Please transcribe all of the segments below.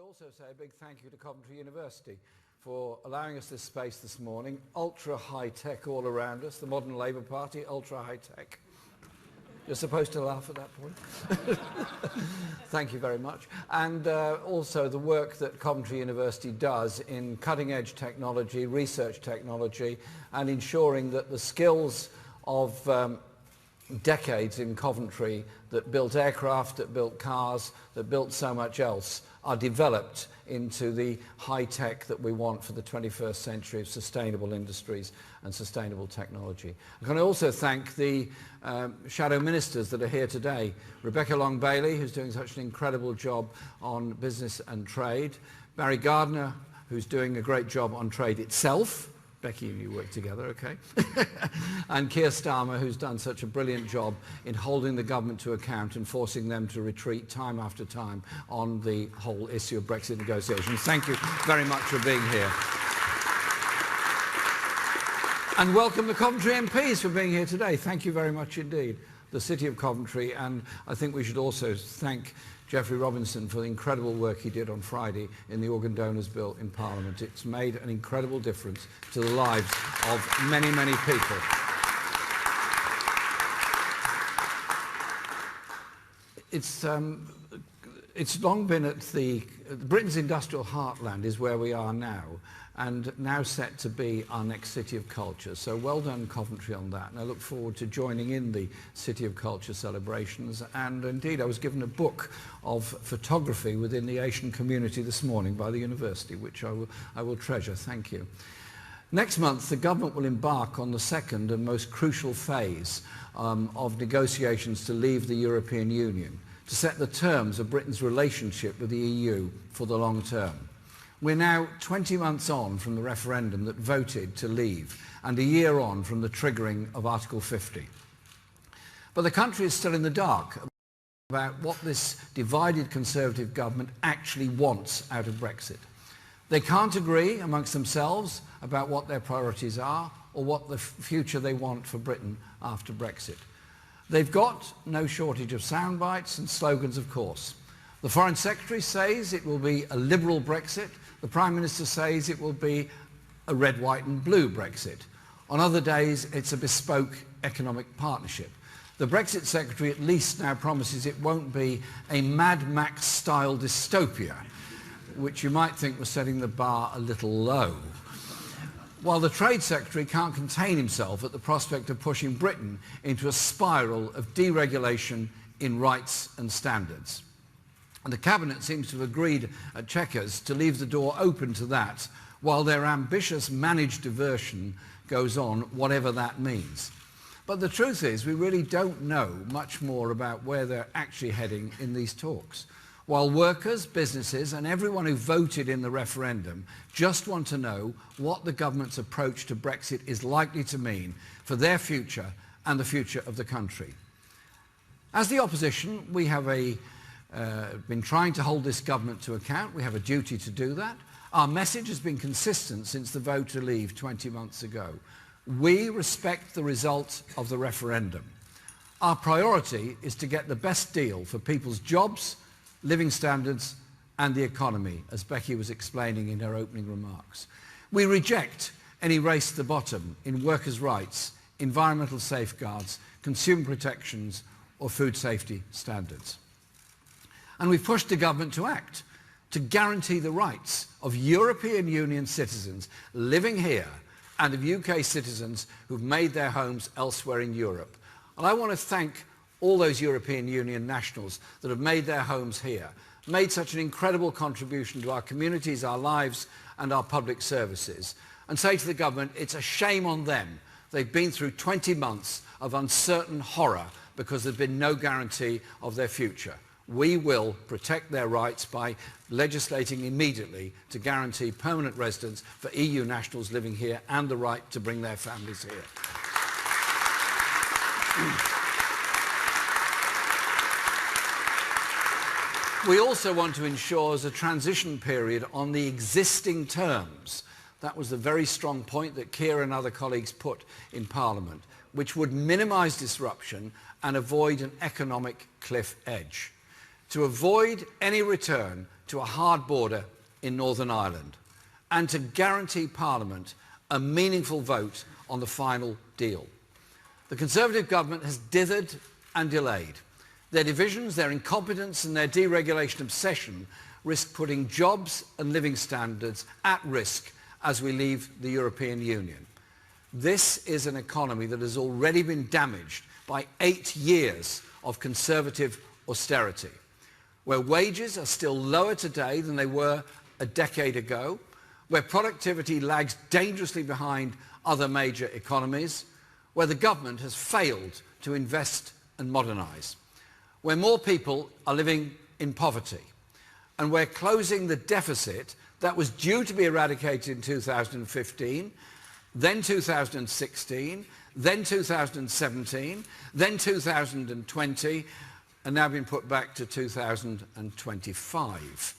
also say a big thank you to Coventry University for allowing us this space this morning. Ultra high tech all around us. The modern Labour Party, ultra high tech. You're supposed to laugh at that point. Thank you very much. And also the work that Coventry University does in cutting edge technology, research technology, and ensuring that the skills of decades in Coventry that built aircraft, that built cars, that built so much else are developed into the high tech that we want for the 21st century of sustainable industries and sustainable technology. I can also thank the shadow ministers that are here today. Rebecca Long-Bailey, who's doing such an incredible job on business and trade. Barry Gardner, who's doing a great job on trade itself. Becky and you work together, okay? And Keir Starmer, who's done such a brilliant job in holding the government to account and forcing them to retreat time after time on the whole issue of Brexit negotiations. Thank you very much for being here. And welcome the Coventry MPs for being here today. Thank you very much indeed. The City of Coventry, and I think we should also thank Geoffrey Robinson for the incredible work he did on Friday in the Organ Donors Bill in Parliament. It's made an incredible difference to the lives of many, many people. It's long been at Britain's industrial heartland is where we are now, and now set to be our next City of Culture. So well done Coventry on that, and I look forward to joining in the City of Culture celebrations. And indeed I was given a book of photography within the Asian community this morning by the university, which I will treasure. Thank you. Next month the government will embark on the second and most crucial phase of negotiations to leave the European Union, to set the terms of Britain's relationship with the EU for the long term. We're now 20 months on from the referendum that voted to leave, and a year on from the triggering of Article 50. But the country is still in the dark about what this divided Conservative government actually wants out of Brexit. They can't agree amongst themselves about what their priorities are or what the future they want for Britain after Brexit. They've got no shortage of sound bites and slogans, of course. The Foreign Secretary says it will be a liberal Brexit. The Prime Minister says it will be a red, white and blue Brexit. On other days, it's a bespoke economic partnership. The Brexit Secretary at least now promises it won't be a Mad Max-style dystopia, which you might think was setting the bar a little low. While the Trade Secretary can't contain himself at the prospect of pushing Britain into a spiral of deregulation in rights and standards. And the Cabinet seems to have agreed at Chequers to leave the door open to that while their ambitious managed diversion goes on, whatever that means. But the truth is, we really don't know much more about where they're actually heading in these talks. While workers, businesses and everyone who voted in the referendum just want to know what the government's approach to Brexit is likely to mean for their future and the future of the country. As the opposition, we have been trying to hold this government to account. We have a duty to do that. Our message has been consistent since the vote to leave 20 months ago. We respect the result of the referendum. Our priority is to get the best deal for people's jobs, living standards and the economy, as Becky was explaining in her opening remarks. We reject any race to the bottom in workers' rights, environmental safeguards, consumer protections or food safety standards. And we've pushed the government to act, to guarantee the rights of European Union citizens living here and of UK citizens who've made their homes elsewhere in Europe. And I want to thank all those European Union nationals that have made their homes here, made such an incredible contribution to our communities, our lives and our public services, and say to the government, it's a shame on them. They've been through 20 months of uncertain horror because there's been no guarantee of their future. We will protect their rights by legislating immediately to guarantee permanent residence for EU nationals living here and the right to bring their families here. We also want to ensure as a transition period on the existing terms. That was the very strong point that Keir and other colleagues put in Parliament, which would minimise disruption and avoid an economic cliff edge. to avoid any return to a hard border in Northern Ireland, and to guarantee Parliament a meaningful vote on the final deal. The Conservative government has dithered and delayed. Their divisions, their incompetence and their deregulation obsession risk putting jobs and living standards at risk as we leave the European Union. This is an economy that has already been damaged by 8 years of Conservative austerity, where wages are still lower today than they were a decade ago, where productivity lags dangerously behind other major economies, where the government has failed to invest and modernise, where more people are living in poverty, and where closing the deficit that was due to be eradicated in 2015, then 2016, then 2017, then 2020, and now been put back to 2025.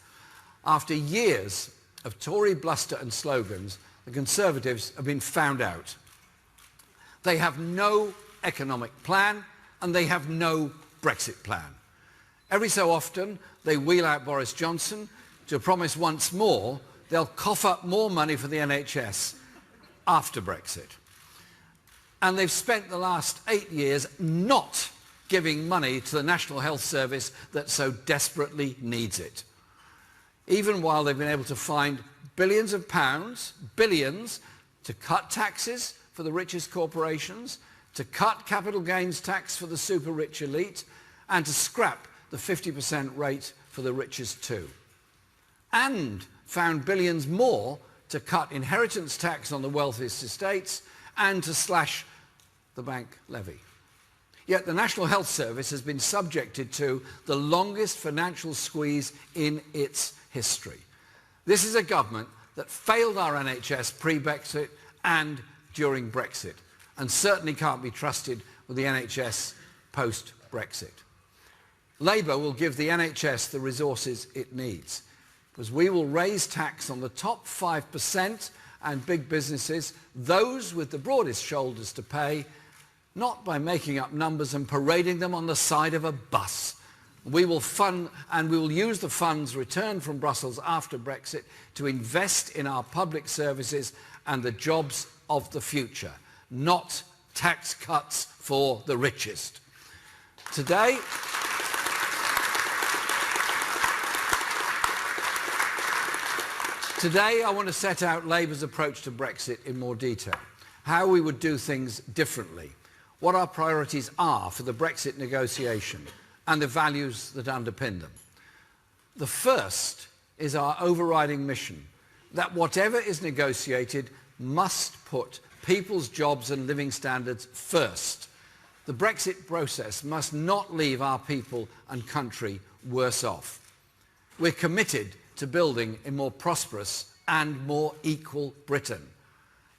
After years of Tory bluster and slogans, the Conservatives have been found out. They have no economic plan and they have no Brexit plan. Every so often they wheel out Boris Johnson to promise once more they'll cough up more money for the NHS after Brexit. And they've spent the last 8 years not giving money to the National Health Service that so desperately needs it. Even while they've been able to find billions of pounds, billions, to cut taxes for the richest corporations, to cut capital gains tax for the super rich elite, and to scrap the 50% rate for the richest too. And found billions more to cut inheritance tax on the wealthiest estates and to slash the bank levy. Yet the National Health Service has been subjected to the longest financial squeeze in its history. This is a government that failed our NHS pre-Brexit and during Brexit, and certainly can't be trusted with the NHS post-Brexit. Labour will give the NHS the resources it needs, because we will raise tax on the top 5% and big businesses, those with the broadest shoulders to pay, not by making up numbers and parading them on the side of a bus. We will fund, and we will use the funds returned from Brussels after Brexit to invest in our public services and the jobs of the future, not tax cuts for the richest. Today, I want to set out Labour's approach to Brexit in more detail, how we would do things differently, what our priorities are for the Brexit negotiation, and the values that underpin them. The first is our overriding mission, that whatever is negotiated must put people's jobs and living standards first. The Brexit process must not leave our people and country worse off. We're committed to building a more prosperous and more equal Britain,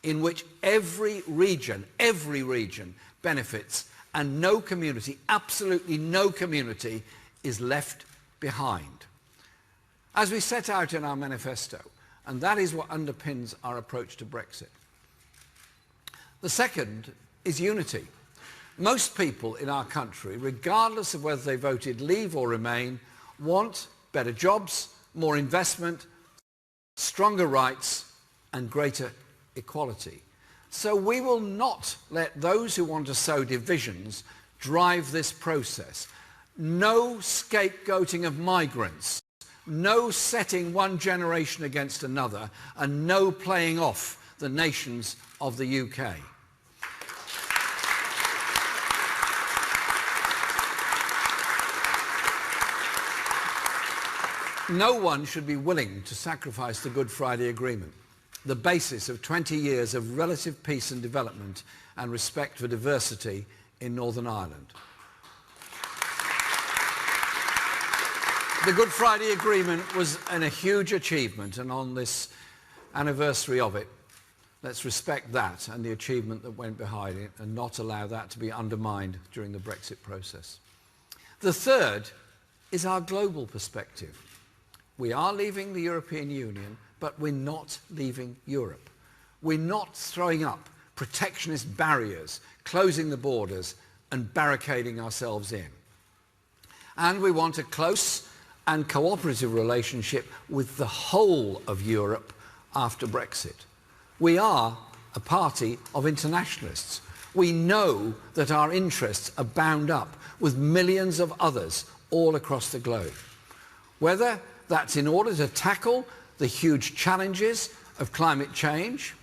in which every region benefits and no community, absolutely no community, is left behind. As we set out in our manifesto, and that is what underpins our approach to Brexit. The second is unity. Most people in our country, regardless of whether they voted Leave or Remain, want better jobs, more investment, stronger rights and greater equality. So we will not let those who want to sow divisions drive this process. No scapegoating of migrants, no setting one generation against another, and no playing off the nations of the UK. No one should be willing to sacrifice the Good Friday Agreement, the basis of 20 years of relative peace and development and respect for diversity in Northern Ireland. The Good Friday Agreement was a huge achievement, and on this anniversary of it, let's respect that and the achievement that went behind it and not allow that to be undermined during the Brexit process. The third is our global perspective. We are leaving the European Union, but we're not leaving Europe. We're not throwing up protectionist barriers, closing the borders and barricading ourselves in. And we want a close and cooperative relationship with the whole of Europe after Brexit. We are a party of internationalists. We know that our interests are bound up with millions of others all across the globe. Whether that's in order to tackle the huge challenges of climate change,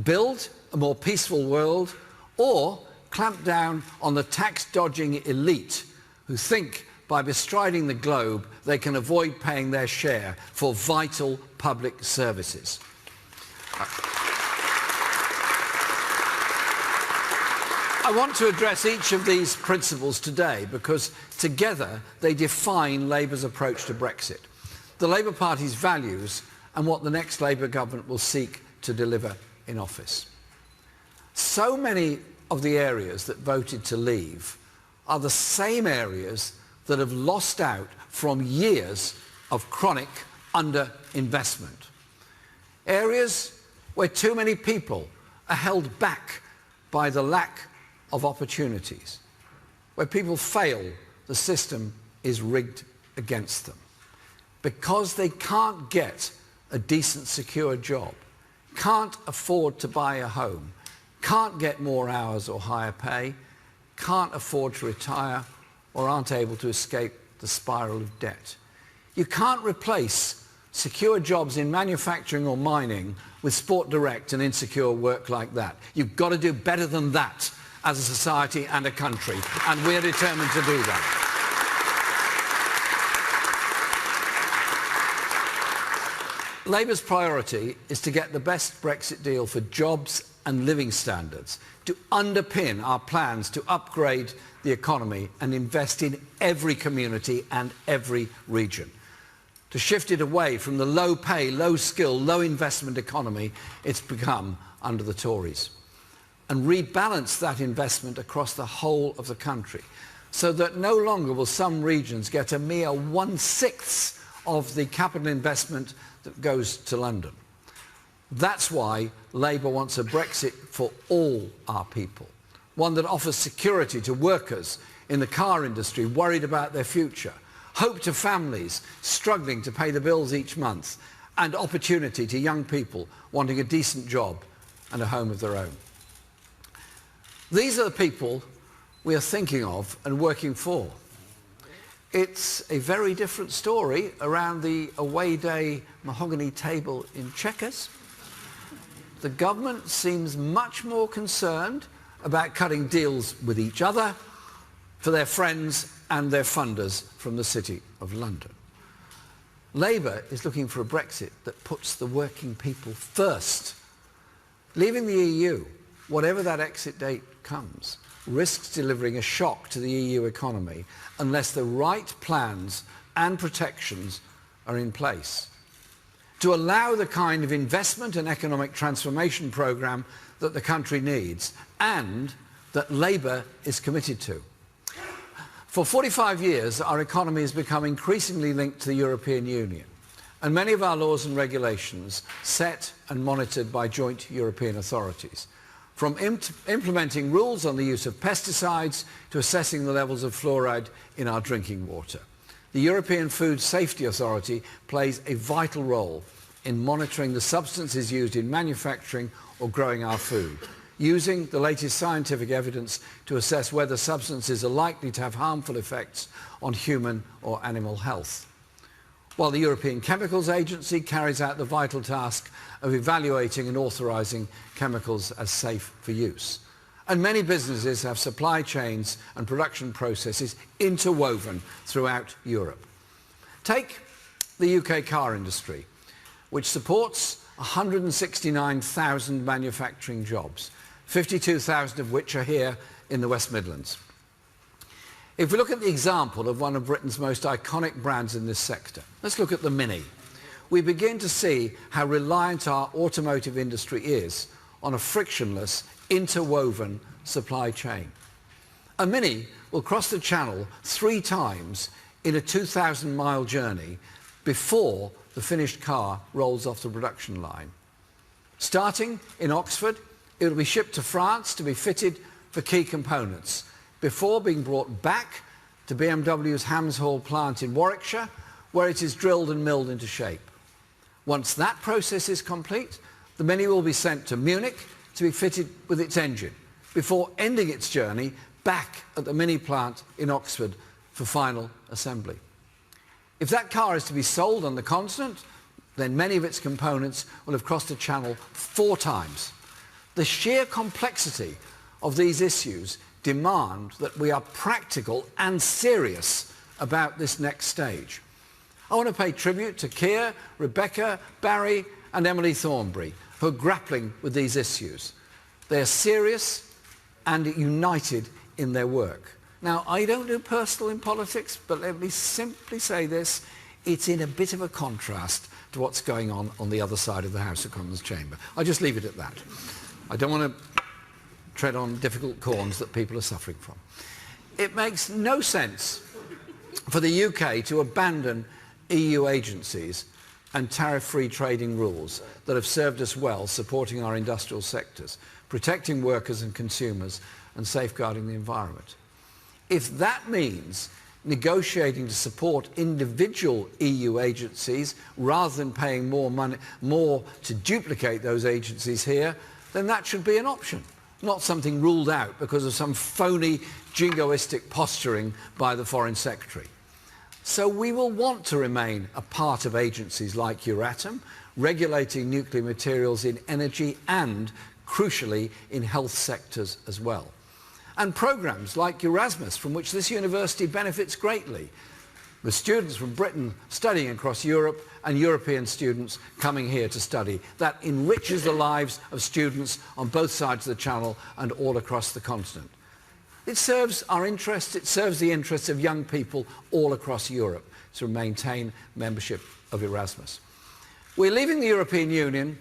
build a more peaceful world, or clamp down on the tax-dodging elite who think by bestriding the globe they can avoid paying their share for vital public services. I want to address each of these principles today because together they define Labour's approach to Brexit, the Labour Party's values and what the next Labour government will seek to deliver in office. So many of the areas that voted to leave are the same areas that have lost out from years of chronic underinvestment. Areas where too many people are held back by the lack of opportunities. Where people fail, the system is rigged against them. Because they can't get a decent, secure job, can't afford to buy a home, can't get more hours or higher pay, can't afford to retire, or aren't able to escape the spiral of debt. You can't replace secure jobs in manufacturing or mining with sport direct and insecure work like that. You've got to do better than that as a society and a country, and we're determined to do that. Labour's priority is to get the best Brexit deal for jobs and living standards, to underpin our plans to upgrade the economy and invest in every community and every region, to shift it away from the low pay, low skill, low investment economy it's become under the Tories, and rebalance that investment across the whole of the country so that no longer will some regions get a mere 1/6 of the capital investment that goes to London. That's why Labour wants a Brexit for all our people, one that offers security to workers in the car industry worried about their future, hope to families struggling to pay the bills each month, and opportunity to young people wanting a decent job and a home of their own. These are the people we are thinking of and working for. It's a very different story around the away day mahogany table in Chequers. The government seems much more concerned about cutting deals with each other for their friends and their funders from the City of London. Labour is looking for a Brexit that puts the working people first. Leaving the EU, whatever that exit date comes, risks delivering a shock to the EU economy unless the right plans and protections are in place to allow the kind of investment and economic transformation programme that the country needs and that Labour is committed to. For 45 years, our economy has become increasingly linked to the European Union, and many of our laws and regulations set and monitored by joint European authorities, from implementing rules on the use of pesticides to assessing the levels of fluoride in our drinking water. The European Food Safety Authority plays a vital role in monitoring the substances used in manufacturing or growing our food, using the latest scientific evidence to assess whether substances are likely to have harmful effects on human or animal health. While the European Chemicals Agency carries out the vital task of evaluating and authorising chemicals as safe for use. And many businesses have supply chains and production processes interwoven throughout Europe. Take the UK car industry, which supports 169,000 manufacturing jobs, 52,000 of which are here in the West Midlands. If we look at the example of one of Britain's most iconic brands in this sector, let's look at the Mini. We begin to see how reliant our automotive industry is on a frictionless, interwoven supply chain. A Mini will cross the Channel 3 times in a 2,000-mile journey before the finished car rolls off the production line. Starting in Oxford, it will be shipped to France to be fitted for key components before being brought back to BMW's Hams Hall plant in Warwickshire, where it is drilled and milled into shape. Once that process is complete, the Mini will be sent to Munich to be fitted with its engine, before ending its journey back at the Mini plant in Oxford for final assembly. If that car is to be sold on the continent, then many of its components will have crossed the Channel 4 times. The sheer complexity of these issues demand that we are practical and serious about this next stage. I want to pay tribute to Keir, Rebecca, Barry and Emily Thornberry, who are grappling with these issues. They are serious and united in their work. Now, I don't do personal in politics, but let me simply say this: it's in a bit of a contrast to what's going on the other side of the House of Commons chamber. I'll just leave it at that. I don't want to tread on difficult corns that people are suffering from. It makes no sense for the UK to abandon EU agencies and tariff-free trading rules that have served us well, supporting our industrial sectors, protecting workers and consumers, and safeguarding the environment. If that means negotiating to support individual EU agencies rather than paying more to duplicate those agencies here, then that should be an option, not something ruled out because of some phony jingoistic posturing by the Foreign Secretary. So we will want to remain a part of agencies like Euratom, regulating nuclear materials in energy and, crucially, in health sectors as well. And programmes like Erasmus, from which this university benefits greatly, with students from Britain studying across Europe and European students coming here to study. That enriches the lives of students on both sides of the Channel and all across the continent. It serves our interests, it serves the interests of young people all across Europe to maintain membership of Erasmus. We're leaving the European Union,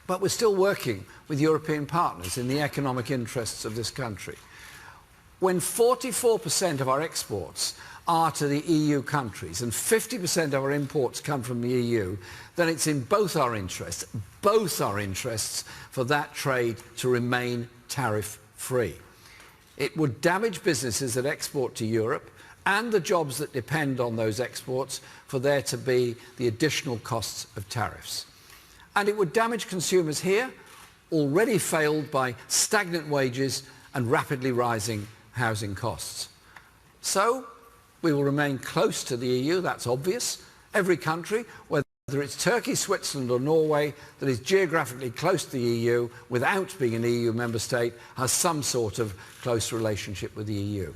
but we're still working with European partners in the economic interests of this country. When 44% of our exports are to the EU countries and 50% of our imports come from the EU, then it's in both our interests for that trade to remain tariff-free. It would damage businesses that export to Europe and the jobs that depend on those exports for there to be the additional costs of tariffs. And it would damage consumers here, already failed by stagnant wages and rapidly rising housing costs. So we will remain close to the EU, that's obvious. Every country, whether it's Turkey, Switzerland or Norway, that is geographically close to the EU without being an EU member state, has some sort of close relationship with the EU.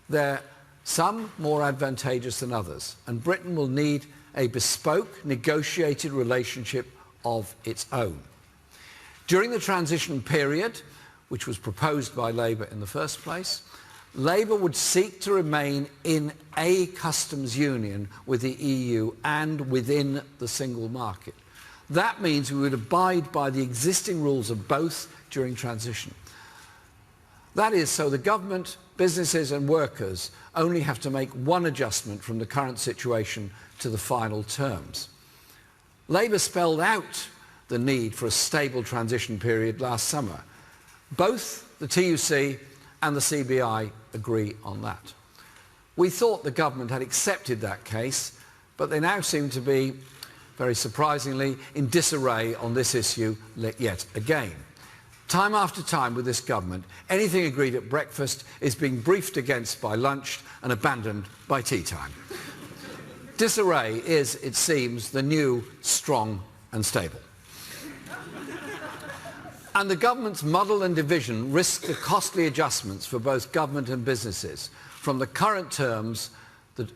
They're some more advantageous than others, and Britain will need a bespoke, negotiated relationship of its own. During the transition period, which was proposed by Labour in the first place, Labour would seek to remain in a customs union with the EU and within the single market. That means we would abide by the existing rules of both during transition. That is, so the government, businesses and workers only have to make one adjustment from the current situation to the final terms. Labour spelled out the need for a stable transition period last summer. Both the TUC and the CBI agree on that. We thought the government had accepted that case, but they now seem to be, very surprisingly, in disarray on this issue yet again. Time after time with this government, anything agreed at breakfast is being briefed against by lunch and abandoned by tea time. Disarray is, it seems, the new strong and stable. And the government's muddle and division risk the costly adjustments for both government and businesses, from the current terms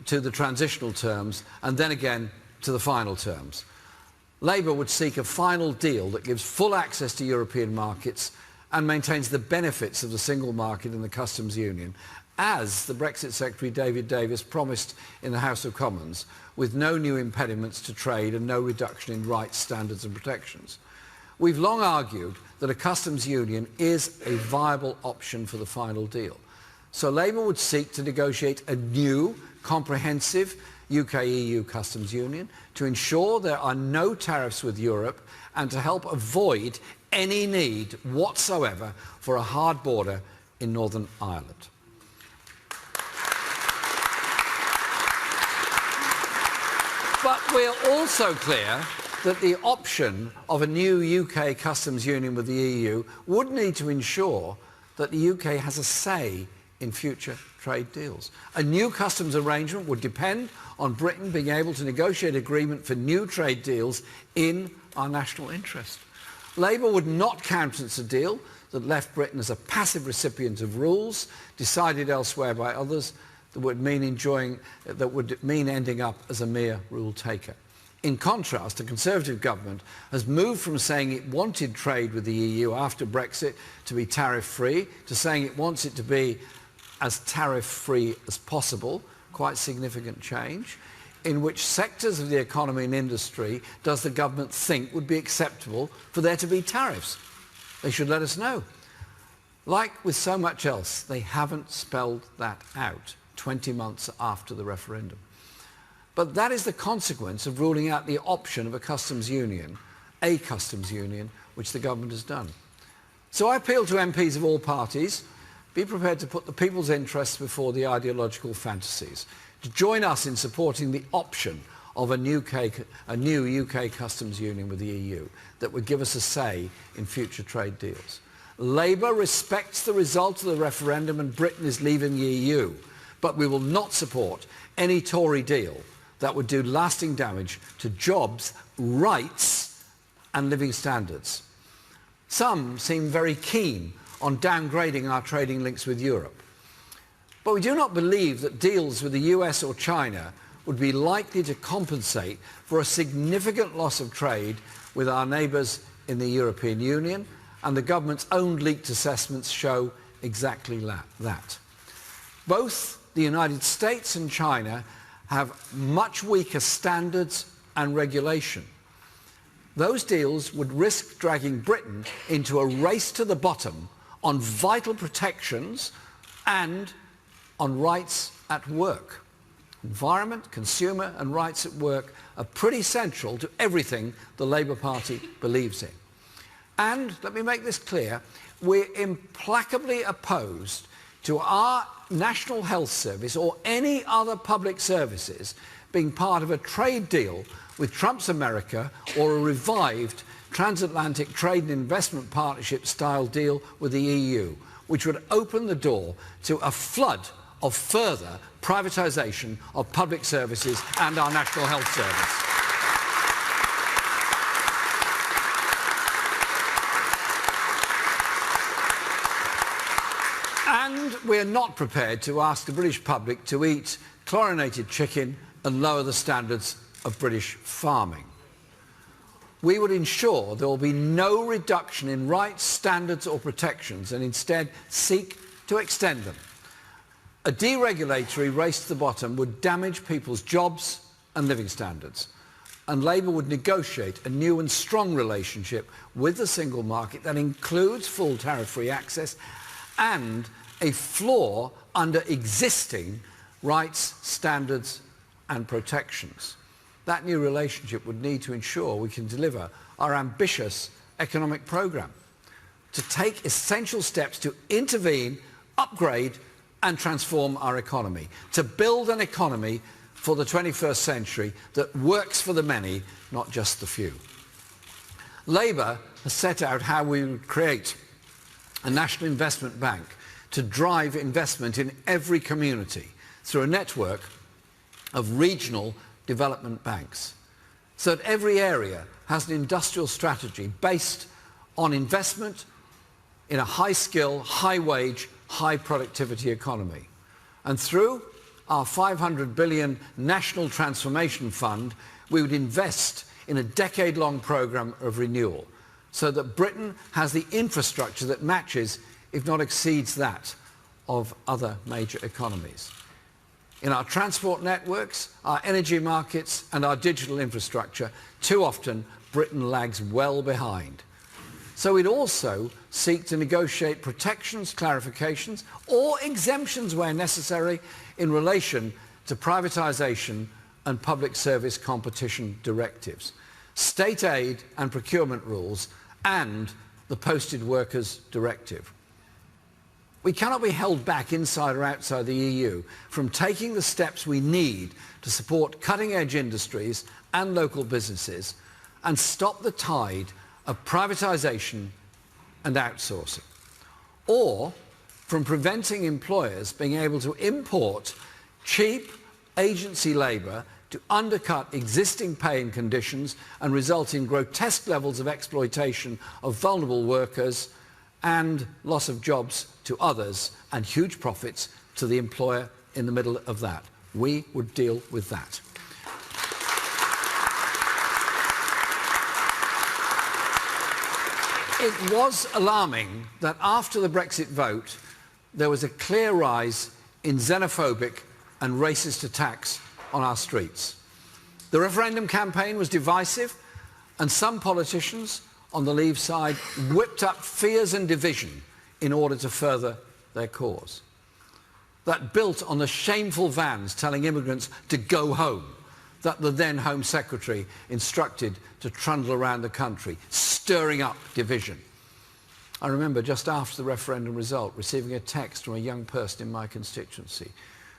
to the transitional terms, and then again to the final terms. Labour would seek a final deal that gives full access to European markets and maintains the benefits of the single market and the customs union, as the Brexit Secretary David Davis promised in the House of Commons, with no new impediments to trade and no reduction in rights, standards and protections. We've long argued that a customs union is a viable option for the final deal. So Labour would seek to negotiate a new, comprehensive UK-EU customs union to ensure there are no tariffs with Europe and to help avoid any need whatsoever for a hard border in Northern Ireland. We're also clear that the option of a new UK customs union with the EU would need to ensure that the UK has a say in future trade deals. A new customs arrangement would depend on Britain being able to negotiate agreement for new trade deals in our national interest. Labour would not countenance a deal that left Britain as a passive recipient of rules decided elsewhere by others that would mean ending up as a mere rule taker. In contrast, the Conservative government has moved from saying it wanted trade with the EU after Brexit to be tariff-free to saying it wants it to be as tariff-free as possible, quite significant change. In which sectors of the economy and industry does the government think would be acceptable for there to be tariffs? They should let us know. Like with so much else, they haven't spelled that out 20 months after the referendum. But that is the consequence of ruling out the option of a customs union, which the government has done. So I appeal to MPs of all parties, be prepared to put the people's interests before the ideological fantasies, to join us in supporting the option of a new UK customs union with the EU that would give us a say in future trade deals. Labour respects the result of the referendum and Britain is leaving the EU, but we will not support any Tory deal that would do lasting damage to jobs, rights and living standards. Some seem very keen on downgrading our trading links with Europe. But we do not believe that deals with the US or China would be likely to compensate for a significant loss of trade with our neighbours in the European Union, and the government's own leaked assessments show exactly that. Both the United States and China have much weaker standards and regulation. Those deals would risk dragging Britain into a race to the bottom on vital protections and on rights at work. Environment, consumer and rights at work are pretty central to everything the Labour Party believes in. And, let me make this clear, we're implacably opposed to our National Health Service or any other public services being part of a trade deal with Trump's America or a revived transatlantic trade and investment partnership style deal with the EU, which would open the door to a flood of further privatisation of public services and our National Health Service. And we're not prepared to ask the British public to eat chlorinated chicken and lower the standards of British farming. We would ensure there will be no reduction in rights, standards or protections and instead seek to extend them. A deregulatory race to the bottom would damage people's jobs and living standards, and Labour would negotiate a new and strong relationship with the single market that includes full tariff-free access and a floor under existing rights, standards and protections. That new relationship would need to ensure we can deliver our ambitious economic programme, to take essential steps to intervene, upgrade and transform our economy, to build an economy for the 21st century that works for the many, not just the few. Labour has set out how we would create a national investment bank to drive investment in every community through a network of regional development banks, so that every area has an industrial strategy based on investment in a high-skill, high-wage, high-productivity economy. And through our $500 billion National Transformation Fund, we would invest in a decade-long programme of renewal, so that Britain has the infrastructure that matches, if not exceeds that, of other major economies. In our transport networks, our energy markets and our digital infrastructure, too often Britain lags well behind. So we'd also seek to negotiate protections, clarifications or exemptions where necessary in relation to privatisation and public service competition directives, state aid and procurement rules and the Posted Workers Directive. We cannot be held back inside or outside the EU from taking the steps we need to support cutting-edge industries and local businesses and stop the tide of privatisation and outsourcing, or from preventing employers being able to import cheap agency labour to undercut existing pay and conditions and result in grotesque levels of exploitation of vulnerable workers and loss of jobs to others and huge profits to the employer in the middle of that. We would deal with that. It was alarming that after the Brexit vote, there was a clear rise in xenophobic and racist attacks on our streets. The referendum campaign was divisive, and some politicians on the Leave side whipped up fears and division in order to further their cause. That built on the shameful vans telling immigrants to go home, that the then Home Secretary instructed to trundle around the country, stirring up division. I remember just after the referendum result receiving a text from a young person in my constituency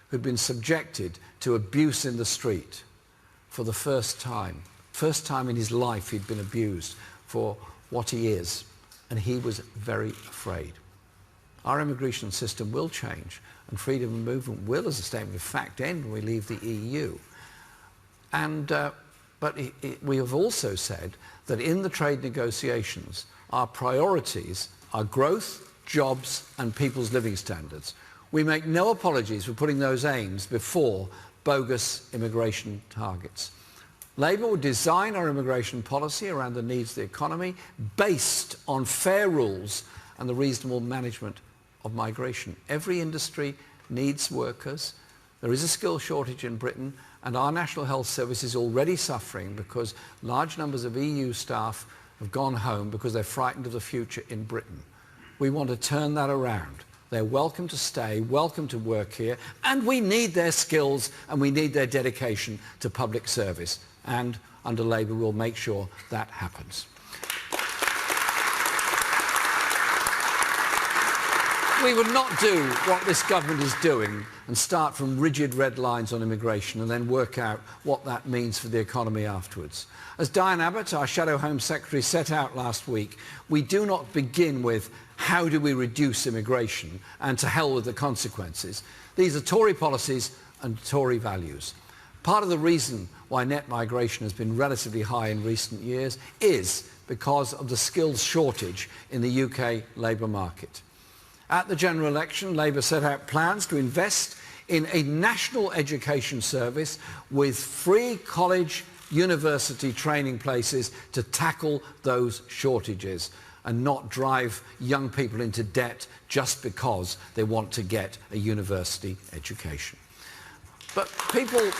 who'd been subjected to abuse in the street for the first time. First time in his life he'd been abused for what he is, and he was very afraid. Our immigration system will change, and freedom of movement will, as a statement of fact, end when we leave the EU. But we have also said that in the trade negotiations, our priorities are growth, jobs, and people's living standards. We make no apologies for putting those aims before bogus immigration targets. Labour will design our immigration policy around the needs of the economy based on fair rules and the reasonable management of migration. Every industry needs workers. There is a skill shortage in Britain, and our National Health Service is already suffering because large numbers of EU staff have gone home because they're frightened of the future in Britain. We want to turn that around. They're welcome to stay, welcome to work here, and we need their skills and we need their dedication to public service. And under Labour, we'll make sure that happens. We would not do what this government is doing and start from rigid red lines on immigration and then work out what that means for the economy afterwards. As Diane Abbott, our Shadow Home Secretary, set out last week, we do not begin with how do we reduce immigration and to hell with the consequences. These are Tory policies and Tory values. Part of the reason why net migration has been relatively high in recent years is because of the skills shortage in the UK labour market. At the general election, Labour set out plans to invest in a national education service with free college, university training places to tackle those shortages and not drive young people into debt just because they want to get a university education. But people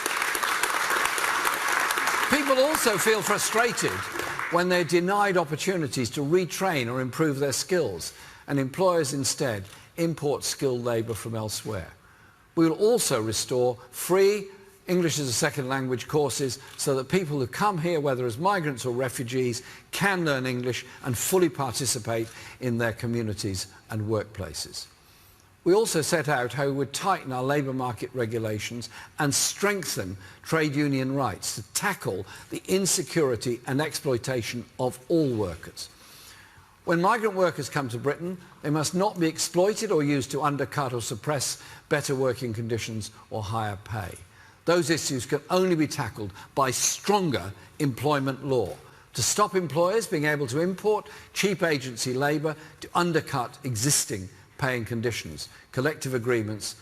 also feel frustrated when they're denied opportunities to retrain or improve their skills, and employers instead import skilled labour from elsewhere. We will also restore free English as a second language courses so that people who come here, whether as migrants or refugees, can learn English and fully participate in their communities and workplaces. We also set out how we would tighten our labour market regulations and strengthen trade union rights to tackle the insecurity and exploitation of all workers. When migrant workers come to Britain, they must not be exploited or used to undercut or suppress better working conditions or higher pay. Those issues can only be tackled by stronger employment law to stop employers being able to import cheap agency labour to undercut existing pay and conditions. Collective agreements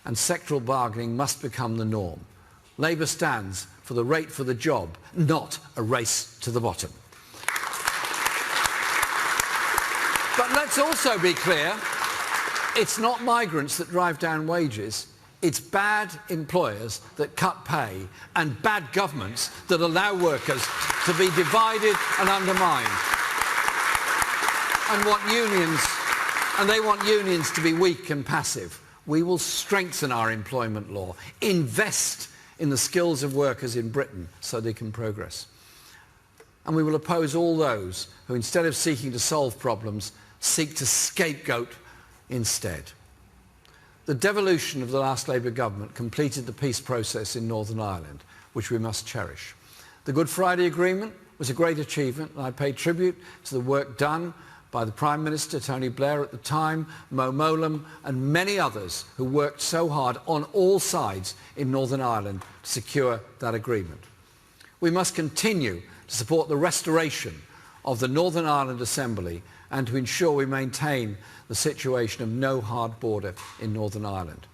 and sectoral bargaining must become the norm. Labour stands for the rate for the job, not a race to the bottom. But let's also be clear, it's not migrants that drive down wages. It's bad employers that cut pay and bad governments that allow workers to be divided and undermined. And they want unions to be weak and passive. We will strengthen our employment law, invest in the skills of workers in Britain so they can progress. And we will oppose all those who, instead of seeking to solve problems, seek to scapegoat instead. The devolution of the last Labour government completed the peace process in Northern Ireland, which we must cherish. The Good Friday Agreement was a great achievement, and I pay tribute to the work done by the Prime Minister, Tony Blair at the time, Mo Mowlam, and many others who worked so hard on all sides in Northern Ireland to secure that agreement. We must continue to support the restoration of the Northern Ireland Assembly and to ensure we maintain the situation of no hard border in Northern Ireland.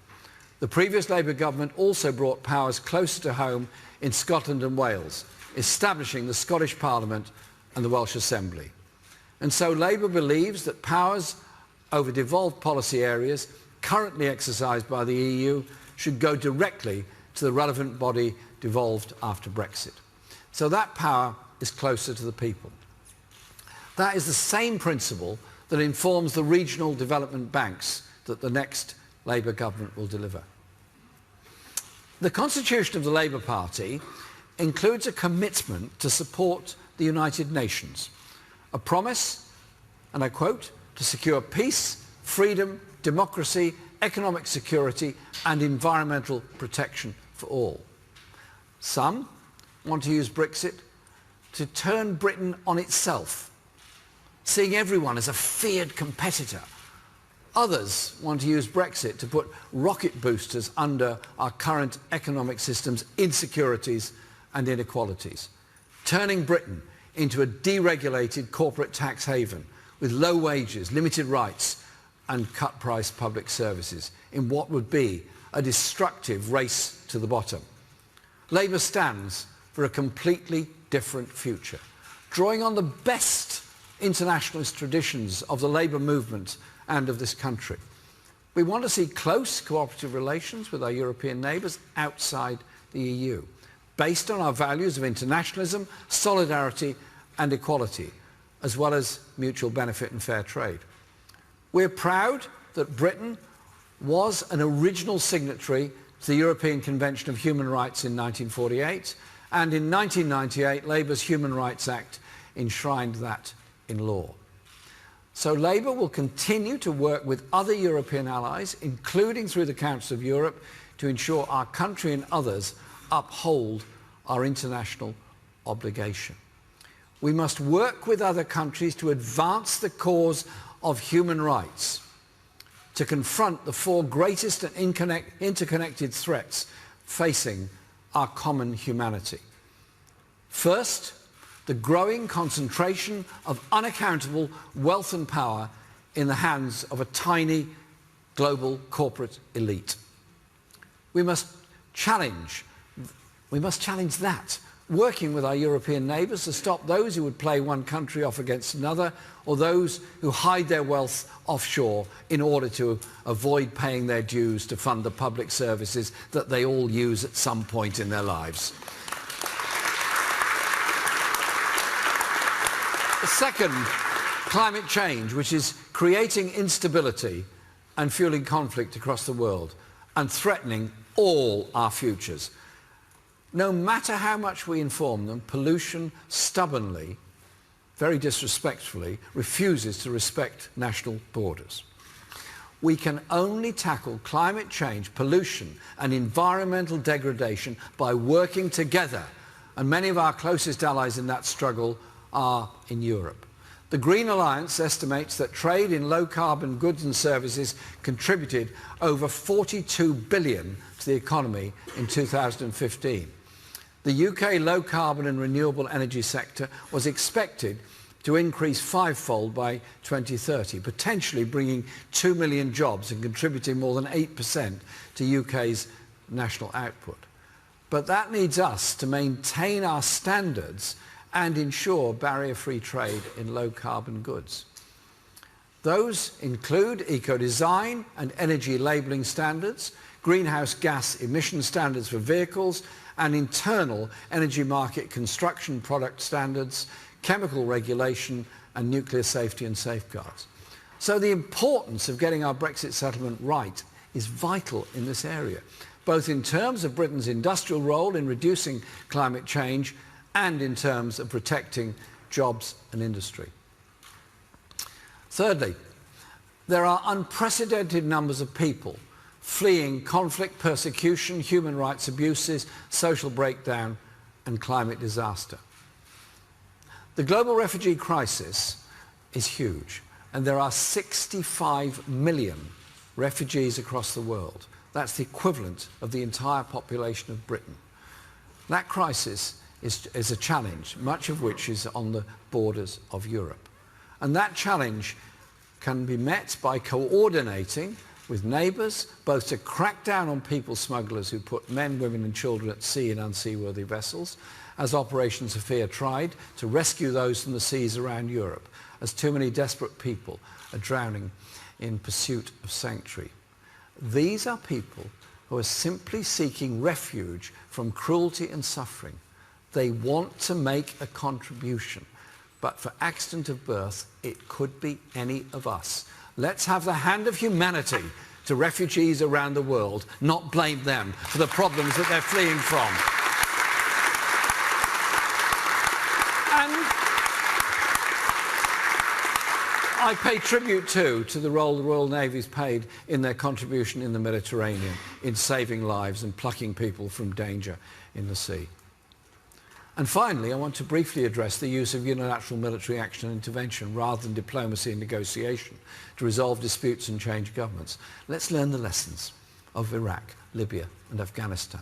The previous Labour government also brought powers closer to home in Scotland and Wales, establishing the Scottish Parliament and the Welsh Assembly. And so Labour believes that powers over devolved policy areas currently exercised by the EU should go directly to the relevant body devolved after Brexit. So that power is closer to the people. That is the same principle that informs the regional development banks that the next Labour government will deliver. The constitution of the Labour Party includes a commitment to support the United Nations, a promise, and I quote, to secure peace, freedom, democracy, economic security and environmental protection for all. Some want to use Brexit to turn Britain on itself, seeing everyone as a feared competitor. Others want to use Brexit to put rocket boosters under our current economic system's insecurities and inequalities, turning Britain into a deregulated corporate tax haven with low wages, limited rights and cut-price public services in what would be a destructive race to the bottom. Labour stands for a completely different future, drawing on the best internationalist traditions of the labour movement and of this country. We want to see close cooperative relations with our European neighbours outside the EU, based on our values of internationalism, solidarity and equality, as well as mutual benefit and fair trade. We're proud that Britain was an original signatory to the European Convention of Human Rights in 1948, and in 1998 Labour's Human Rights Act enshrined that in law. So Labour will continue to work with other European allies, including through the Council of Europe, to ensure our country and others uphold our international obligation. We must work with other countries to advance the cause of human rights, to confront the four greatest and interconnected threats facing our common humanity. First, the growing concentration of unaccountable wealth and power in the hands of a tiny global corporate elite. We must challenge that, working with our European neighbours to stop those who would play one country off against another, or those who hide their wealth offshore in order to avoid paying their dues to fund the public services that they all use at some point in their lives. The second, climate change, which is creating instability and fueling conflict across the world and threatening all our futures. No matter how much we inform them, pollution stubbornly, very disrespectfully, refuses to respect national borders. We can only tackle climate change, pollution and environmental degradation by working together, and many of our closest allies in that struggle are in Europe. The Green Alliance estimates that trade in low-carbon goods and services contributed over 42 billion to the economy in 2015. The UK low-carbon and renewable energy sector was expected to increase fivefold by 2030, potentially bringing 2 million jobs and contributing more than 8% to UK's national output. But that needs us to maintain our standards and ensure barrier-free trade in low-carbon goods. Those include eco-design and energy labelling standards, greenhouse gas emission standards for vehicles, and internal energy market construction product standards, chemical regulation, and nuclear safety and safeguards. So the importance of getting our Brexit settlement right is vital in this area, both in terms of Britain's industrial role in reducing climate change and in terms of protecting jobs and industry. Thirdly, There are unprecedented numbers of people fleeing conflict, persecution, human rights abuses, social breakdown and climate disaster. The global refugee crisis is huge, and there are 65 million refugees across the world. That's the equivalent of the entire population of Britain. That crisis is a challenge, much of which is on the borders of Europe. And that challenge can be met by coordinating with neighbours, both to crack down on people smugglers who put men, women and children at sea in unseaworthy vessels, as Operation Sophia tried to rescue those from the seas around Europe, as too many desperate people are drowning in pursuit of sanctuary. These are people who are simply seeking refuge from cruelty and suffering. They want to make a contribution, but for accident of birth, it could be any of us. Let's have the hand of humanity to refugees around the world, not blame them for the problems that they're fleeing from. I pay tribute too to the role the Royal Navy's played in their contribution in the Mediterranean, in saving lives and plucking people from danger in the sea. And finally, I want to briefly address the use of unilateral military action and intervention rather than diplomacy and negotiation to resolve disputes and change governments. Let's learn the lessons of Iraq, Libya and Afghanistan,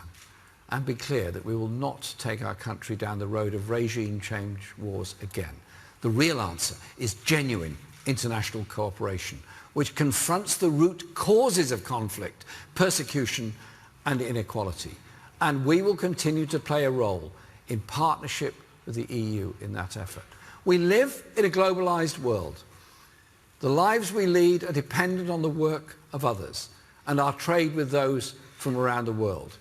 and be clear that we will not take our country down the road of regime change wars again. The real answer is genuine international cooperation, which confronts the root causes of conflict, persecution and inequality. And we will continue to play a role in partnership with the EU in that effort. We live in a globalised world. The lives we lead are dependent on the work of others and our trade with those from around the world.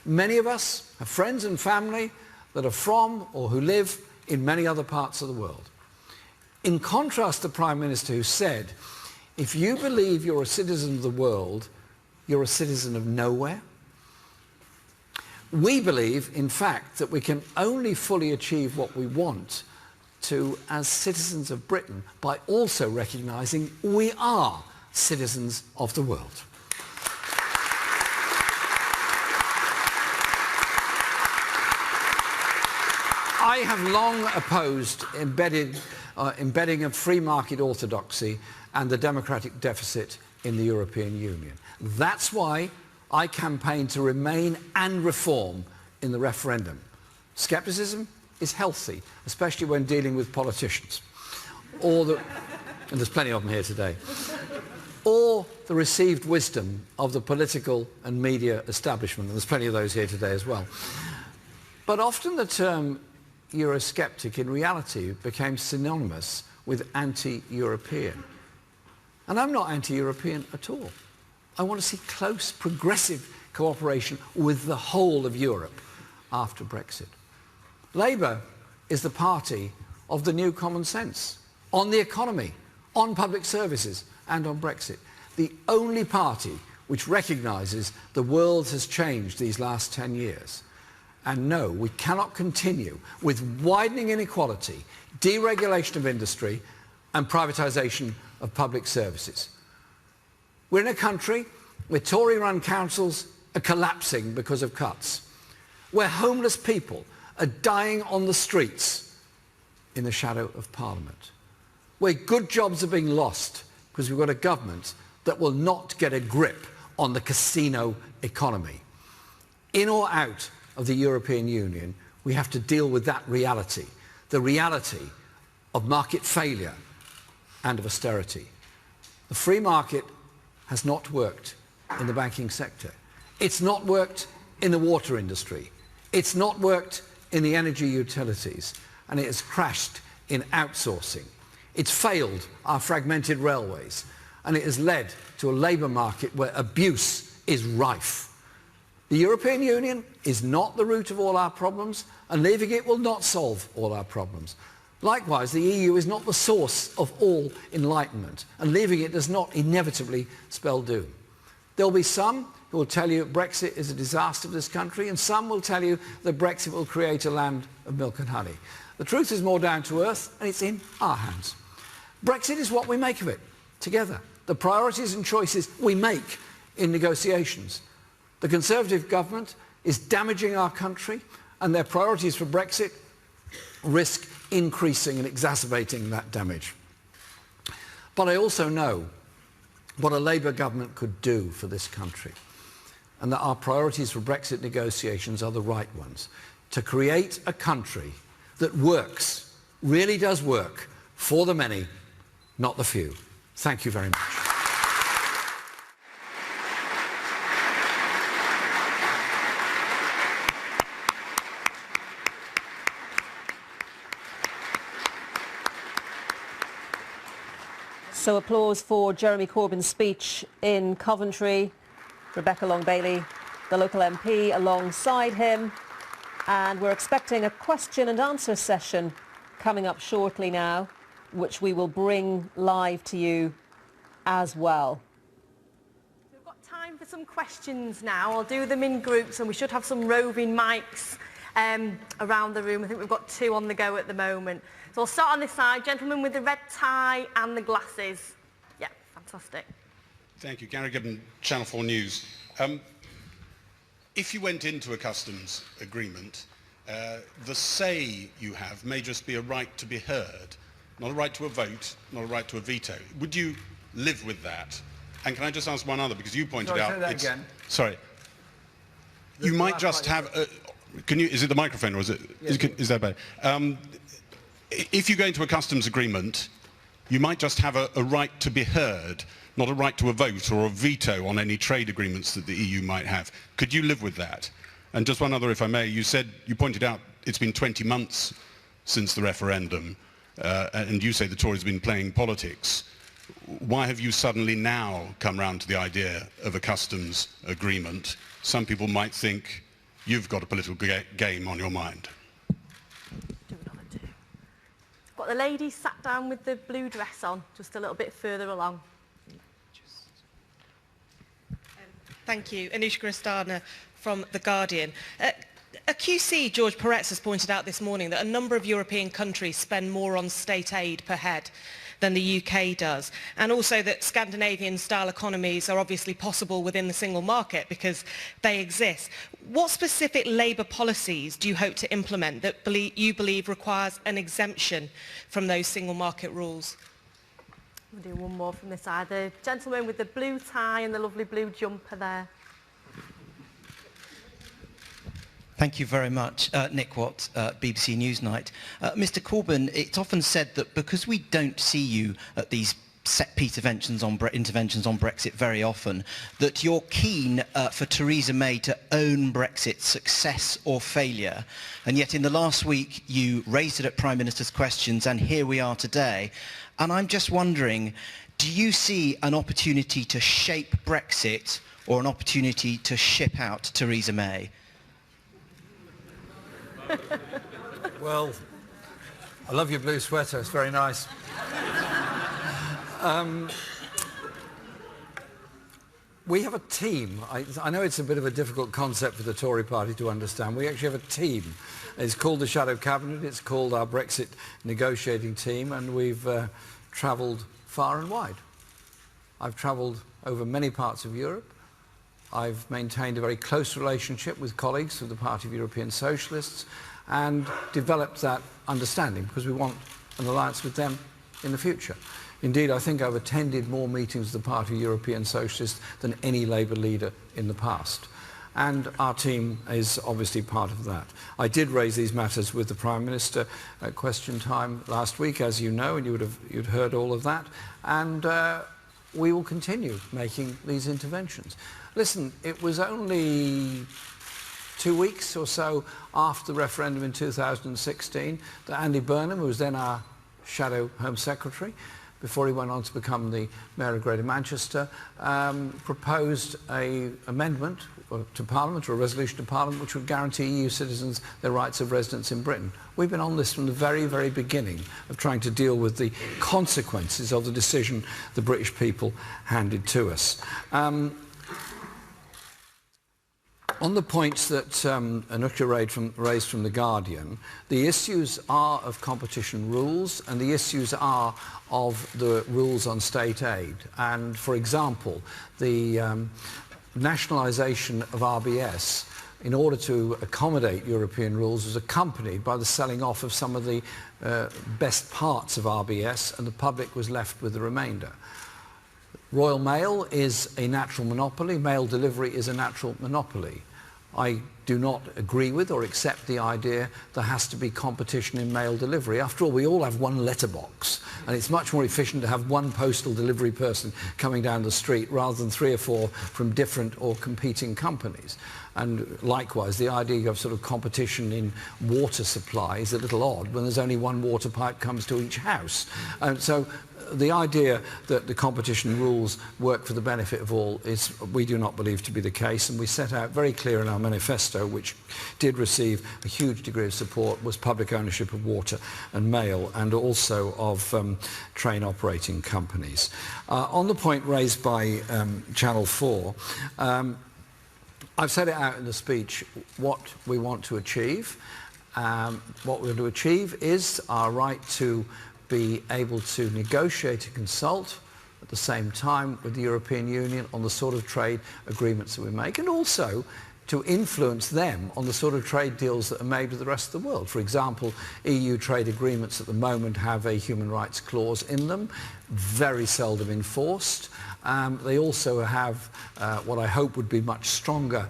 Many of us have friends and family that are from or who live in many other parts of the world. In contrast to the Prime Minister who said, if you believe you're a citizen of the world, you're a citizen of nowhere. We believe, in fact, that we can only fully achieve what we want to as citizens of Britain by also recognising we are citizens of the world. I have long opposed embedding of free market orthodoxy and the democratic deficit in the European Union. That's why I campaign to remain and reform in the referendum. Scepticism is healthy, especially when dealing with politicians, and there's plenty of them here today, or the received wisdom of the political and media establishment, and there's plenty of those here today as well. But often the term Eurosceptic in reality became synonymous with anti-European. And I'm not anti-European at all. I want to see close, progressive cooperation with the whole of Europe after Brexit. Labour is the party of the new common sense on the economy, on public services and on Brexit. The only party which recognises the world has changed these last 10 years. And no, we cannot continue with widening inequality, deregulation of industry and privatisation of public services. We're in a country where Tory-run councils are collapsing because of cuts, where homeless people are dying on the streets in the shadow of Parliament, where good jobs are being lost because we've got a government that will not get a grip on the casino economy. In or out of the European Union, we have to deal with that reality, the reality of market failure and of austerity. The free market has not worked in the banking sector. It's not worked in the water industry. It's not worked in the energy utilities, and it has crashed in outsourcing. It's failed our fragmented railways, and it has led to a labour market where abuse is rife. The European Union is not the root of all our problems, and leaving it will not solve all our problems. Likewise, the EU is not the source of all enlightenment, and leaving it does not inevitably spell doom. There will be some who will tell you Brexit is a disaster for this country, and some will tell you that Brexit will create a land of milk and honey. The truth is more down to earth, and it's in our hands. Brexit is what we make of it, together. the priorities and choices we make in negotiations. The Conservative government is damaging our country, and their priorities for Brexit risk increasing and exacerbating that damage. But I also know what a Labour government could do for this country, and that our priorities for Brexit negotiations are the right ones. To create a country that works, really does work, for the many, not the few. Thank you very much. So applause for Jeremy Corbyn's speech in Coventry. Rebecca Long-Bailey, the local MP, alongside him. And we're expecting a question and answer session coming up shortly now, which we will bring live to you as well. We've got time for some questions now. I'll do them in groups, and we should have some roving mics around the room. I think we've got 2 on the go at the moment. So I'll start on this side. Gentleman with the red tie and the glasses. Yeah, fantastic. Thank you. Gary Gibbon, Channel 4 News. If you went into a customs agreement, the say you have may just be a right to be heard, not a right to a vote, not a right to a veto. Would you live with that? And can I just ask one other, because you pointed out... Say that again. Sorry. You might just have... is it the microphone, or is it... Yes, is that bad? If you go into a customs agreement, you might just have a right to be heard, not a right to a vote or a veto on any trade agreements that the EU might have. Could you live with that? And just one other, if I may. You pointed out it's been 20 months since the referendum, and you say the Tories have been playing politics. Why have you suddenly now come round to the idea of a customs agreement? Some people might think you've got a political game on your mind. Got the lady sat down with the blue dress on, just a little bit further along. Thank you. Anoushka Astana from The Guardian. A QC, George Peretz, has pointed out this morning that a number of European countries spend more on state aid per head than the UK does, and also that Scandinavian-style economies are obviously possible within the single market because they exist. What specific Labour policies do you hope to implement that you believe requires an exemption from those single market rules? We'll do one more from this side. The gentleman with the blue tie and the lovely blue jumper there. Thank you very much. Nick Watt, BBC Newsnight. Mr Corbyn, it's often said that because we don't see you at these set-piece interventions on Brexit very often, that you're keen for Theresa May to own Brexit's success or failure. And yet in the last week you raised it at Prime Minister's questions, and here we are today. And I'm just wondering, do you see an opportunity to shape Brexit or an opportunity to ship out Theresa May? Well, I love your blue sweater. It's very nice. We have a team. I know it's a bit of a difficult concept for the Tory party to understand. We actually have a team. It's called the Shadow Cabinet. It's called our Brexit negotiating team, and we've travelled far and wide. I've travelled over many parts of Europe. I've maintained a very close relationship with colleagues of the Party of European Socialists and developed that understanding because we want an alliance with them in the future. Indeed, I think I've attended more meetings of the Party of European Socialists than any Labour leader in the past. And our team is obviously part of that. I did raise these matters with the Prime Minister at question time last week, as you know, and you'd heard all of that. And we will continue making these interventions. Listen, it was only 2 weeks or so after the referendum in 2016 that Andy Burnham, who was then our Shadow Home Secretary, before he went on to become the Mayor of Greater Manchester, proposed an amendment to Parliament, or a resolution to Parliament, which would guarantee EU citizens their rights of residence in Britain. We've been on this from the very, very beginning of trying to deal with the consequences of the decision the British people handed to us. On the points that Anushka raised from The Guardian, the issues are of competition rules and the issues are of the rules on state aid. And, for example, the nationalisation of RBS, in order to accommodate European rules, was accompanied by the selling off of some of the best parts of RBS, and the public was left with the remainder. Royal Mail is a natural monopoly. Mail delivery is a natural monopoly. I do not agree with or accept the idea there has to be competition in mail delivery. After all, we all have one letterbox, and it's much more efficient to have one postal delivery person coming down the street rather than 3 or 4 from different or competing companies. And likewise, the idea of sort of competition in water supply is a little odd when there's only one water pipe comes to each house. And so the idea that the competition rules work for the benefit of all is, we do not believe to be the case, and we set out very clear in our manifesto, which did receive a huge degree of support, was public ownership of water and mail, and also of train operating companies. On the point raised by Channel 4, I've set it out in the speech what we want to achieve. What we're going to achieve is our right to be able to negotiate and consult at the same time with the European Union on the sort of trade agreements that we make, and also to influence them on the sort of trade deals that are made with the rest of the world. For example, EU trade agreements at the moment have a human rights clause in them, very seldom enforced. They also have what I hope would be much stronger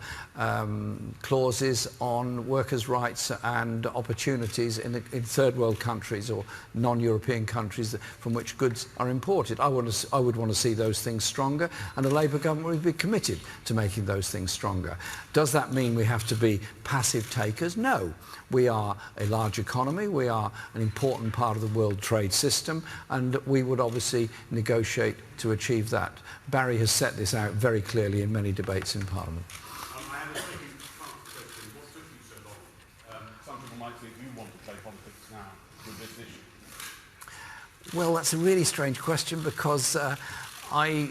clauses on workers' rights and opportunities in third world countries or non-European countries from which goods are imported. I would want to see those things stronger, and the Labour government would be committed to making those things stronger. Does that mean we have to be passive takers? No. We are a large economy, we are an important part of the world trade system, and we would obviously negotiate to achieve that. Barry has set this out very clearly in many debates in Parliament. I have a second part of the question. What took you so long? Some people might think you want to play politics now with this issue. Well, that's a really strange question, because I,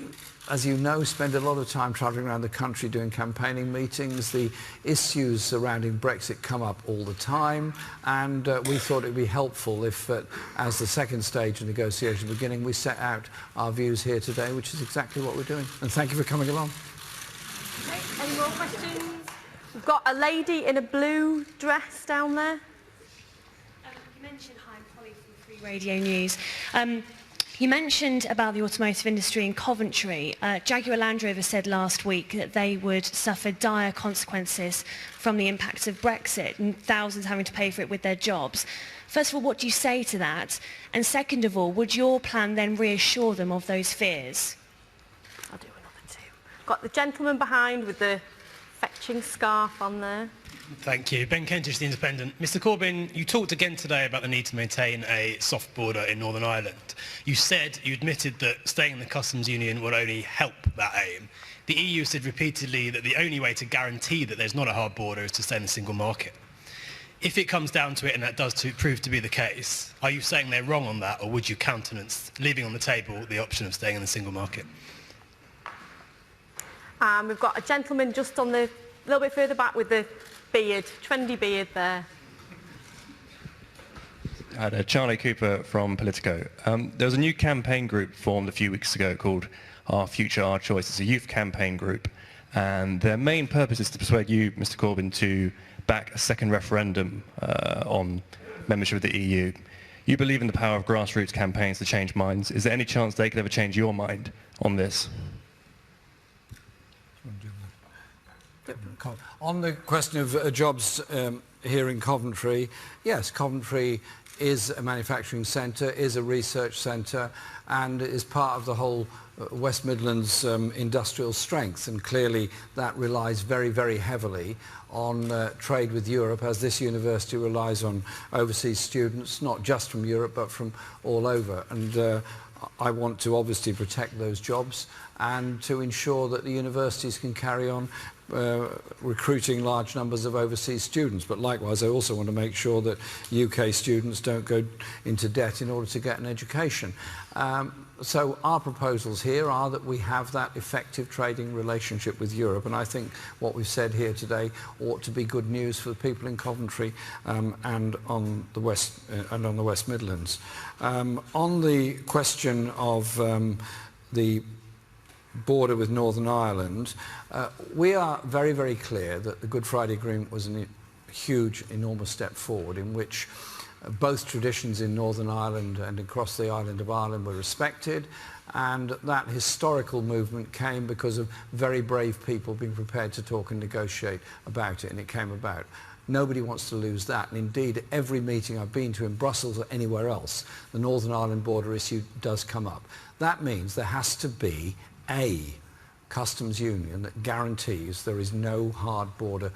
as you know, spend a lot of time travelling around the country doing campaigning meetings. The issues surrounding Brexit come up all the time, and we thought it would be helpful if, as the second stage of negotiation beginning, we set out our views here today, which is exactly what we're doing. And thank you for coming along. Okay, any more questions? We've got a lady in a blue dress down there. You mentioned, hi, I'm Polly from Free Radio News. You mentioned about the automotive industry in Coventry. Jaguar Land Rover said last week that they would suffer dire consequences from the impacts of Brexit and thousands having to pay for it with their jobs. First of all, what do you say to that? And second of all, would your plan then reassure them of those fears? I'll do another 2. Got the gentleman behind with the fetching scarf on there. Thank you. Ben Kentish, The Independent. Mr Corbyn, you talked again today about the need to maintain a soft border in Northern Ireland. You admitted that staying in the customs union would only help that aim. The EU said repeatedly that the only way to guarantee that there's not a hard border is to stay in the single market. If it comes down to it and that does prove to be the case, are you saying they're wrong on that, or would you countenance leaving on the table the option of staying in the single market? We've got a gentleman just on the little bit further back with the beard, trendy beard there. Charlie Cooper from Politico. There was a new campaign group formed a few weeks ago called Our Future, Our Choice. It's a youth campaign group, and their main purpose is to persuade you, Mr Corbyn, to back a second referendum on membership of the EU. You believe in the power of grassroots campaigns to change minds. Is there any chance they could ever change your mind on this? On the question of jobs here in Coventry, yes, Coventry is a manufacturing centre, is a research centre, and is part of the whole West Midlands industrial strength, and clearly that relies very, very heavily on trade with Europe, as this university relies on overseas students, not just from Europe but from all over. And I want to obviously protect those jobs, and to ensure that the universities can carry on recruiting large numbers of overseas students. But likewise, I also want to make sure that UK students don't go into debt in order to get an education. So our proposals here are that we have that effective trading relationship with Europe, and I think what we've said here today ought to be good news for the people in Coventry and on the West Midlands. On the question of the border with Northern Ireland, we are very, very clear that the Good Friday Agreement was a huge, enormous step forward in which both traditions in Northern Ireland and across the island of Ireland were respected, and that historical movement came because of very brave people being prepared to talk and negotiate about it, and it came about. Nobody wants to lose that, and indeed every meeting I've been to in Brussels or anywhere else, the Northern Ireland border issue does come up. That means there has to be a customs union that guarantees there is no hard border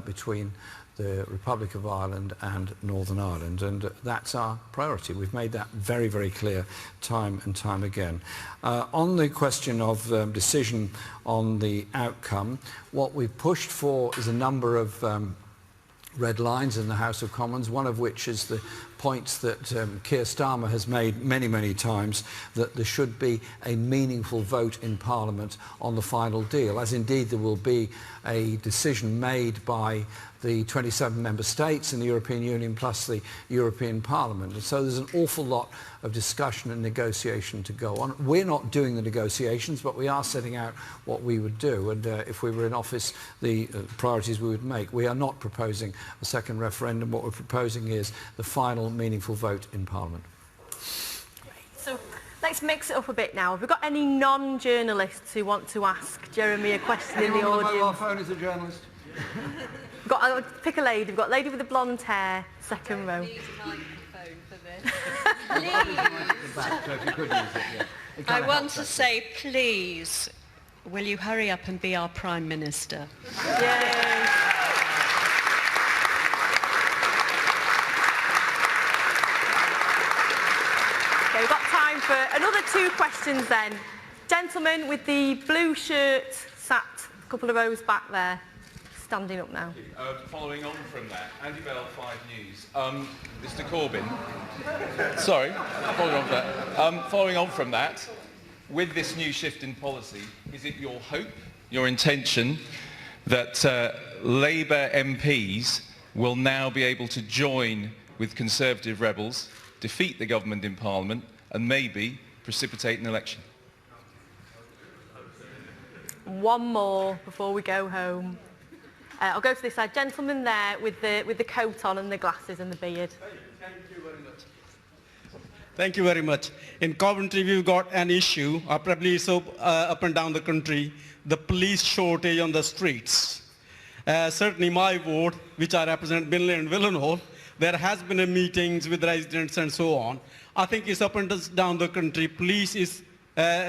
between the Republic of Ireland and Northern Ireland, and that's our priority. We've made that very, very clear time and time again. On the question of decision on the outcome, what we've pushed for is a number of red lines in the House of Commons, one of which is the points that Keir Starmer has made many, many times, that there should be a meaningful vote in Parliament on the final deal, as indeed there will be a decision made by the 27 member states in the European Union plus the European Parliament. And so there's an awful lot of discussion and negotiation to go on. We're not doing the negotiations, but we are setting out what we would do, and if we were in office, the priorities we would make. We are not proposing a second referendum. What we're proposing is the final meaningful vote in Parliament. So let's mix it up a bit now. Have we got any non-journalists who want to ask Jeremy a question in the audience? On the mobile phone is a journalist? Pick a lady. We've got a lady with the blonde hair, second row. I want to say, please, will you hurry up and be our Prime Minister? Yay. Okay, we've got time for another 2 questions then. Gentleman with the blue shirt sat a couple of rows back there. Standing up now. Following on from that, Andy Bell, 5 News. Mr. Corbyn, sorry, following on from that, with this new shift in policy, is it your hope, your intention, that Labour MPs will now be able to join with Conservative rebels, defeat the government in Parliament, and maybe precipitate an election? One more before we go home. I'll go to this side. Gentleman there with the coat on and the glasses and the beard. Thank you very much. Thank you very much. In Coventry, we've got an issue, probably so up and down the country, the police shortage on the streets. Certainly my ward, which I represent, Binley and Willenhall, there has been a meetings with residents and so on. I think it's up and down the country. Police is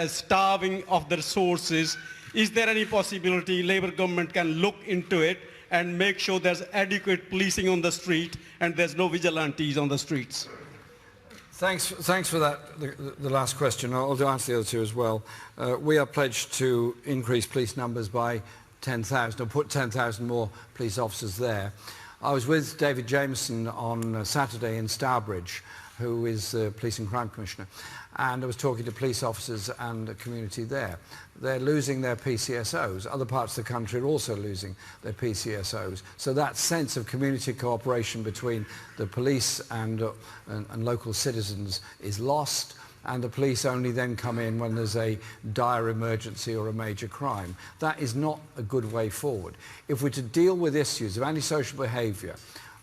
starving of the resources. Is there any possibility Labour government can look into it and make sure there's adequate policing on the street and there's no vigilantes on the streets? Thanks for that, the last question. I'll answer the other 2 as well. We are pledged to increase police numbers by 10,000, or put 10,000 more police officers there. I was with David Jameson on Saturday in Stourbridge, who is the Police and Crime Commissioner, and I was talking to police officers and the community there. They're losing their PCSOs. Other parts of the country are also losing their PCSOs. So that sense of community cooperation between the police and local citizens is lost, and the police only then come in when there's a dire emergency or a major crime. That is not a good way forward. If we're to deal with issues of antisocial behaviour,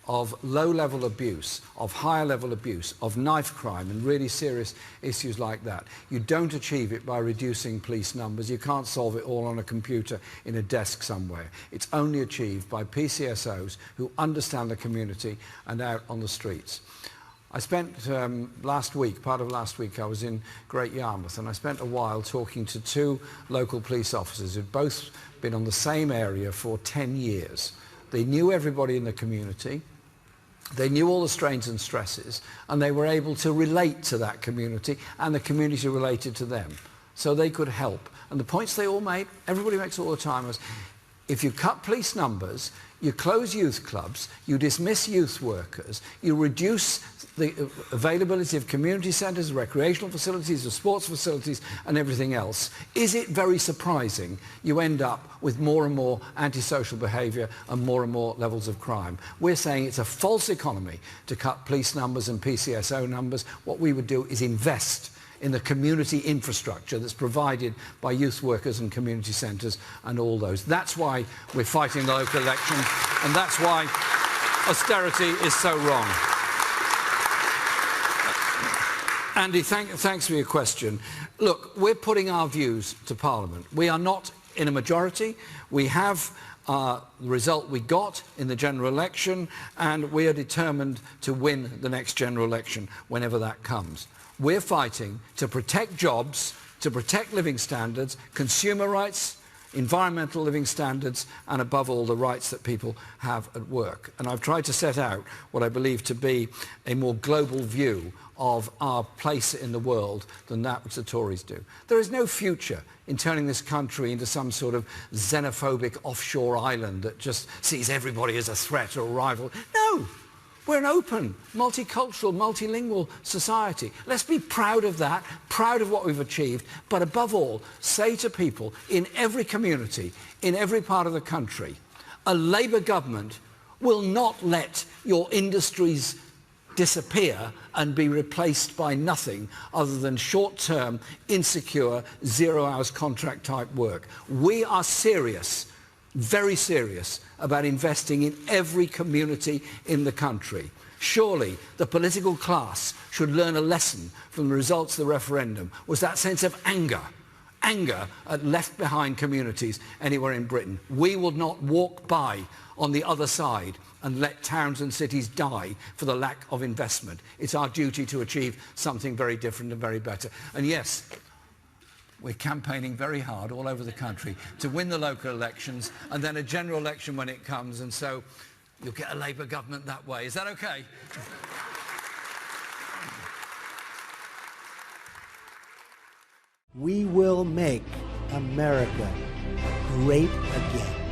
of low-level abuse, of higher-level abuse, of knife crime and really serious issues like that, you don't achieve it by reducing police numbers. You can't solve it all on a computer in a desk somewhere. It's only achieved by PCSOs who understand the community and out on the streets. I spent part of last week I was in Great Yarmouth, and I spent a while talking to 2 local police officers who'd both been on the same area for 10 years. They knew everybody in the community. They knew all the strains and stresses, and they were able to relate to that community, and the community related to them. so they could help. And the points they all made, everybody makes all the time, was if you cut police numbers, you close youth clubs, you dismiss youth workers, you reduce the availability of community centres, recreational facilities, of sports facilities and everything else. Is it very surprising you end up with more and more antisocial behaviour and more levels of crime? We're saying it's a false economy to cut police numbers and PCSO numbers. What we would do is invest in the community infrastructure that's provided by youth workers and community centres and all those. That's why we're fighting the local elections, and that's why austerity is so wrong. Andy, thanks for your question. Look, we're putting our views to Parliament. We are not in a majority. We have the result we got in the general election, and we are determined to win the next general election whenever that comes. We're fighting to protect jobs, to protect living standards, consumer rights, environmental living standards, and above all the rights that people have at work. And I've tried to set out what I believe to be a more global view of our place in the world than that which the Tories do. There is no future in turning this country into some sort of xenophobic offshore island that just sees everybody as a threat or a rival. No! We're an open, multicultural, multilingual society. Let's be proud of that, proud of what we've achieved, but above all, say to people in every community, in every part of the country, a Labour government will not let your industries disappear and be replaced by nothing other than short-term, insecure, zero-hours contract type work. We are serious, very serious, about investing in every community in the country. Surely the political class should learn a lesson from the results of the referendum, was that sense of anger at left-behind communities anywhere in Britain. We will not walk by on the other side and let towns and cities die for the lack of investment. It's our duty to achieve something very different and very better. And yes, we're campaigning very hard all over the country to win the local elections and then a general election when it comes, and so you'll get a Labour government that way. Is that okay? We will make America great again.